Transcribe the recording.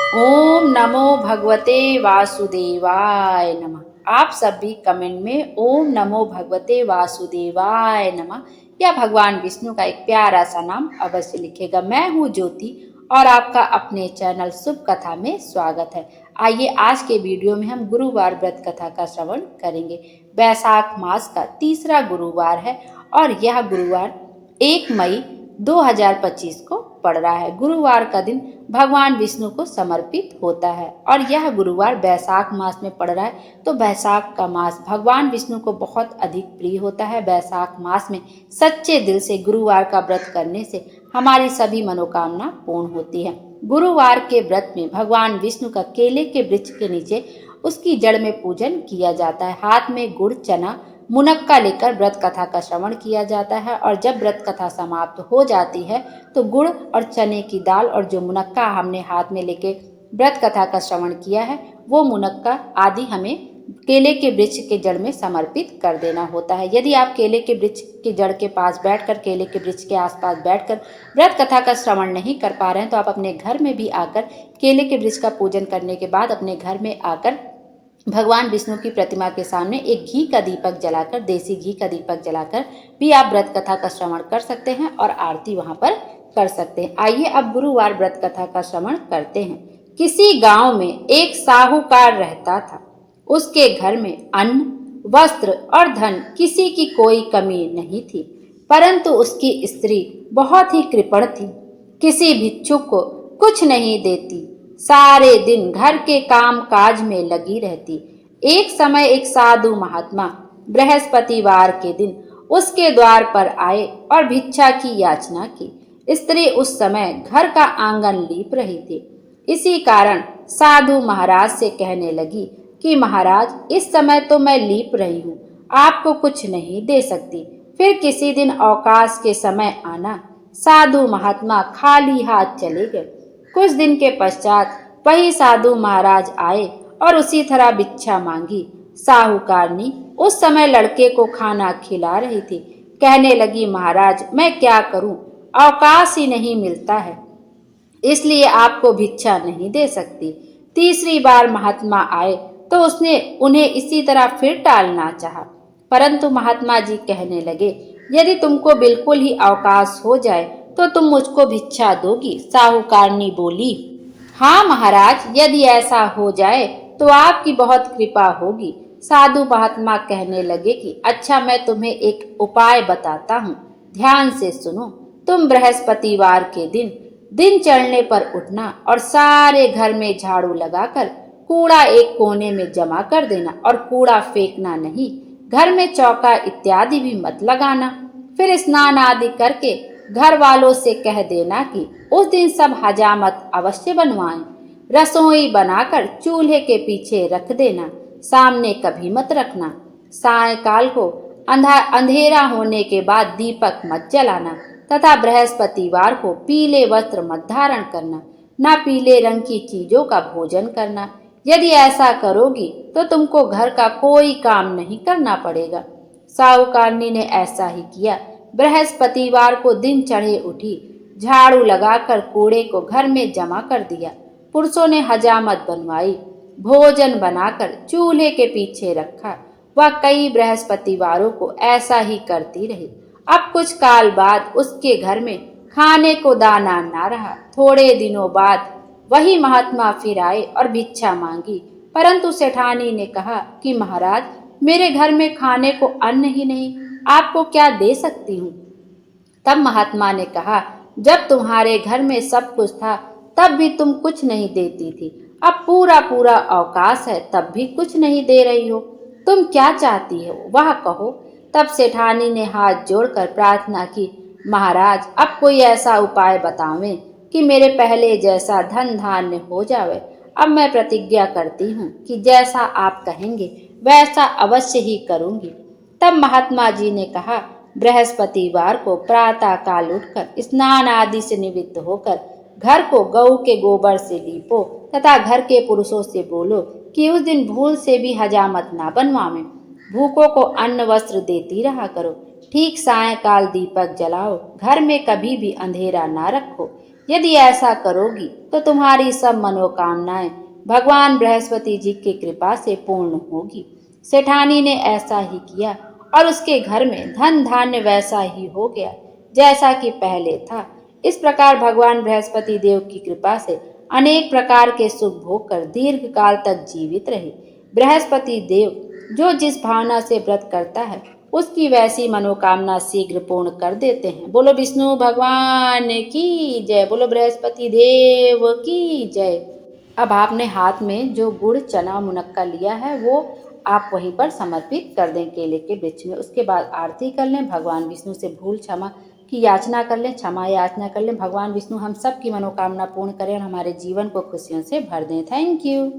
ओम नमो भगवते वासुदेवाय नमः। आप सब भी कमेंट में ओम नमो भगवते वासुदेवाय नमः या भगवान विष्णु का एक प्यारा सा नाम अवश्य लिखेगा। मैं हूँ ज्योति और आपका अपने चैनल शुभ कथा में स्वागत है। आइए आज के वीडियो में हम गुरुवार व्रत कथा का श्रवण करेंगे। वैशाख मास का तीसरा गुरुवार है और यह गुरुवार 1 मई 2025 को पड़ रहा है। गुरुवार का दिन भगवान विष्णु को समर्पित होता है और यह गुरुवार वैशाख मास में पड़ रहा है। तो वैशाख का मास भगवान विष्णु को बहुत अधिक प्रिय होता है। वैशाख मास में सच्चे दिल से गुरुवार का व्रत करने से हमारी सभी मनोकामना पूर्ण होती है। गुरुवार के व्रत में भगवान विष्णु का केले के वृक्ष के नीचे उसकी जड़ में पूजन किया जाता है। हाथ में गुड़, चना, मुनक्का लेकर व्रत कथा का श्रवण किया जाता है और जब व्रत कथा समाप्त हो जाती है तो गुड़ और चने की दाल और जो मुनक्का हमने हाथ में लेके व्रत कथा का श्रवण किया है वो मुनक्का आदि हमें केले के वृक्ष के जड़ में समर्पित कर देना होता है। यदि आप केले के वृक्ष की जड़ के पास बैठकर, केले के वृक्ष के आसपास बैठकर व्रत कथा का श्रवण नहीं कर पा रहे हैं तो आप अपने घर में भी आकर केले के वृक्ष का पूजन करने के बाद अपने घर में आकर भगवान विष्णु की प्रतिमा के सामने एक घी का दीपक जलाकर, देसी घी का दीपक जलाकर भी आप व्रत कथा का श्रवण कर सकते हैं और आरती वहां पर कर सकते हैं। आइए अब गुरुवार व्रत कथा का श्रवण करते हैं। किसी गांव में एक साहूकार रहता था। उसके घर में अन्न, वस्त्र और धन किसी की कोई कमी नहीं थी, परंतु उसकी स्त्री बहुत ही कृपण थी। किसी भिक्षुक को कुछ नहीं देती, सारे दिन घर के काम काज में लगी रहती। एक समय एक साधु महात्मा बृहस्पतिवार के दिन उसके द्वार पर आए और भिक्षा की याचना की। स्त्री उस समय घर का आंगन लीप रही थी। इसी कारण साधु महाराज से कहने लगी कि महाराज, इस समय तो मैं लीप रही हूँ, आपको कुछ नहीं दे सकती, फिर किसी दिन अवकाश के समय आना। साधु महात्मा खाली हाथ चले गए। कुछ दिन के पश्चात वही साधु महाराज आए और उसी तरह भिक्षा मांगी। साहूकारनी उस समय लड़के को खाना खिला रही थी। कहने लगी, महाराज, मैं क्या करूं, अवकाश ही नहीं मिलता है, इसलिए आपको भिक्षा नहीं दे सकती। तीसरी बार महात्मा आए तो उसने उन्हें इसी तरह फिर टालना चाहा, परंतु महात्मा जी कहने लगे, यदि तुमको बिल्कुल ही अवकाश हो जाए तो तुम मुझको भिक्षा दोगी। साहूकारनी बोली, हाँ महाराज, यदि ऐसा हो जाए तो आपकी बहुत कृपा होगी। साधु महात्मा कहने लगे कि अच्छा, मैं तुम्हें एक उपाय बताता हूँ, ध्यान से सुनो। तुम बृहस्पतिवार के दिन चढ़ने पर उठना और सारे घर में झाड़ू लगाकर कूड़ा एक कोने में जमा कर देना और कूड़ा फेंकना नहीं। घर में चौका इत्यादि भी मत लगाना। फिर स्नान आदि करके घर वालों से कह देना कि उस दिन सब हजामत अवश्य बनवाएं। रसोई बनाकर चूल्हे के पीछे रख देना, सामने कभी मत रखना। सायंकाल को अंधेरा होने के बाद दीपक मत जलाना तथा बृहस्पतिवार को पीले वस्त्र मत धारण करना, न पीले रंग की चीजों का भोजन करना। यदि ऐसा करोगी तो तुमको घर का कोई काम नहीं करना पड़ेगा। साहूकारनी ने ऐसा ही किया। बृहस्पतिवार को दिन चढ़े उठी, झाड़ू लगाकर कूड़े को घर में जमा कर दिया। पुरुषों ने हजामत बनवाई, भोजन बनाकर चूल्हे के पीछे रखा। वह कई बृहस्पतिवारों को ऐसा ही करती रही। अब कुछ काल बाद उसके घर में खाने को दाना ना रहा। थोड़े दिनों बाद वही महात्मा फिर आए और भिक्षा मांगी, परंतु सेठानी ने कहा कि महाराज, मेरे घर में खाने को अन्न ही नहीं, आपको क्या दे सकती हूँ। तब महात्मा ने कहा, जब तुम्हारे घर में सब कुछ था तब भी तुम कुछ नहीं देती थी, अब पूरा पूरा अवकाश है तब भी कुछ नहीं दे रही हो, तुम क्या चाहती हो वह कहो। तब सेठानी ने हाथ जोड़कर प्रार्थना की, महाराज, अब कोई ऐसा उपाय बतावें कि मेरे पहले जैसा धन धान्य हो जावे। अब मैं प्रतिज्ञा करती हूँ कि जैसा आप कहेंगे वैसा अवश्य ही करूँगी। तब महात्मा जी ने कहा, बृहस्पतिवार को प्रातः काल उठकर स्नान आदि से निवृत्त होकर घर को गऊ के गोबर से लीपो तथा घर के पुरुषों से बोलो कि उस दिन भूल से भी हजामत ना बनवावें। भूखों को अन्न वस्त्र देती रहा करो। ठीक सायंकाल दीपक जलाओ, घर में कभी भी अंधेरा ना रखो। यदि ऐसा करोगी तो तुम्हारी सब मनोकामनाएं भगवान बृहस्पति जी की कृपा से पूर्ण होगी। सेठानी ने ऐसा ही किया और उसके घर में धन धान्य वैसा ही हो गया जैसा कि पहले था। इस प्रकार भगवान बृहस्पति देव की कृपा से अनेक प्रकार के सुख भोग कर दीर्घ काल तक जीवित रहे। बृहस्पति देव जो जिस भावना से व्रत करता है उसकी वैसी मनोकामना शीघ्र पूर्ण कर देते हैं। बोलो विष्णु भगवान की जय, बोलो बृहस्पति देव की जय। अब आपने हाथ में जो गुड़ चना मुनक्का लिया है वो आप वहीं पर समर्पित कर दें केले के वृक्ष में। उसके बाद आरती कर लें, भगवान विष्णु से भूल क्षमा की याचना कर लें, क्षमा याचना कर लें। भगवान विष्णु हम सब की मनोकामना पूर्ण करें और हमारे जीवन को खुशियों से भर दें। Thank you.